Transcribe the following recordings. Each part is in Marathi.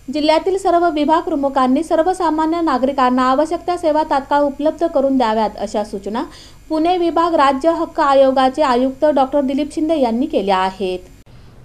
जिल्ह्यातील सर्व विभाग प्रमुखांनी सर्वसामान्य नागरिकांना आवश्यक त्या सेवा तात्काळ उपलब्ध करून द्याव्यात अशा सूचना पुणे विभाग राज्य हक्क आयोगाचे आयुक्त डॉक्टर दिलीप शिंदे यांनी केल्या आहेत।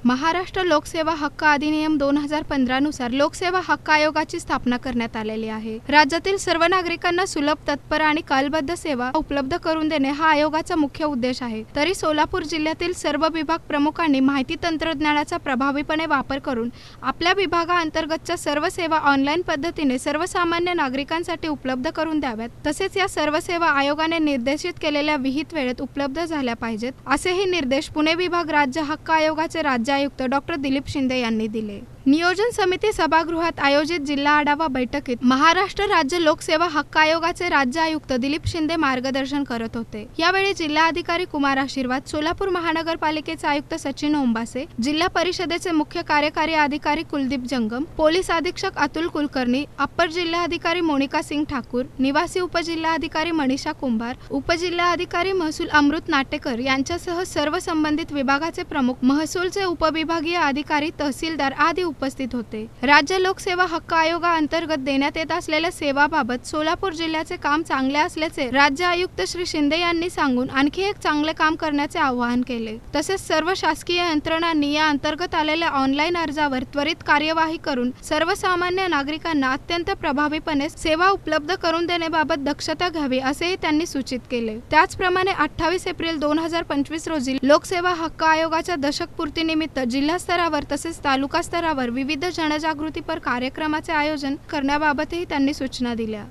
महाराष्ट्र लोकसेवा हक्क अधिनियम 2015 नुसार लोकसेवा हक्क आयोगाची स्थापना करण्यात आलेली आहे। राज्यातील सर्व नागरिकांना सुलभ, तत्पर आणि कालबद्ध सेवा उपलब्ध करून देणे हा आयोगाचा मुख्य उद्देश आहे। तरी सोलापूर जिल्ह्यातील सर्व विभाग प्रमुखांनी माहिती तंत्रज्ञानाचा प्रभावीपणे वापर करून आपल्या विभागाअंतर्गतच्या सर्व सेवा ऑनलाईन पद्धतीने सर्वसामान्य नागरिकांसाठी उपलब्ध करून द्याव्यात। तसेच या सर्व सेवा आयोगाने निर्देशित केलेल्या विहित वेळेत उपलब्ध झाल्या पाहिजेत, असेही निर्देश पुणे विभाग राज्य हक्क आयोगाचे राज्य आयुक्त डॉक्टर दिलीप शिंदे यांनी दिले। नियोजन समिती सभागृहात आयोजित जिल्हा आढावा बैठकीत महाराष्ट्र राज्य लोकसेवा हक्क आयोगाचे राज्य आयुक्त दिलीप शिंदे मार्गदर्शन करत होते। यावेळी जिल्हाधिकारी कुमार आशीर्वाद, सोलापूर महानगरपालिकेचे आयुक्त सचिन ओंबासे, जिल्हा परिषदेचे मुख्य कार्यकारी अधिकारी कुलदीप जंगम, पोलीस अधीक्षक अतुल कुलकर्णी, अप्पर जिल्हाधिकारी मोनिका सिंग ठाकूर, निवासी उपजिल्हाधिकारी मनीषा कुंभार, उपजिल्हाधिकारी महसूल अमृत नाटेकर यांच्यासह सर्व संबंधित विभागाचे प्रमुख, महसूलचे उपविभागीय अधिकारी, तहसीलदार आदी उपस्थित होते। राज्य लोकसेवा हक्क आयोगाअंतर्गत देण्यात येत असलेल्या सेवाबाबत सोलापूर जिल्ह्याचे काम चांगले असल्याचे राज्य आयुक्त श्री शिंदे यांनी सांगून आणखी एक चांगले काम करण्याचे आवाहन केले। तसेच सर्व शासकीय यंत्रणांनी या अंतर्गत आलेल्या ऑनलाईन अर्जावर त्वरित कार्यवाही करून सर्वसामान्य नागरिकांना अत्यंत प्रभावीपणे सेवा उपलब्ध करून देण्याबाबत दक्षता घ्यावी असेही त्यांनी सूचित केले। त्याचप्रमाणे 28 एप्रिल 2025 रोजी लोकसेवा हक्क आयोगाच्या दशकपूर्तीनिमित्त जिल्हा स्तरावर तसेच तालुका स्तरावर विविध जनजागृतीपर कार्यक्रमाचे आयोजन करण्याबाबतही त्यांनी सूचना दिल्या।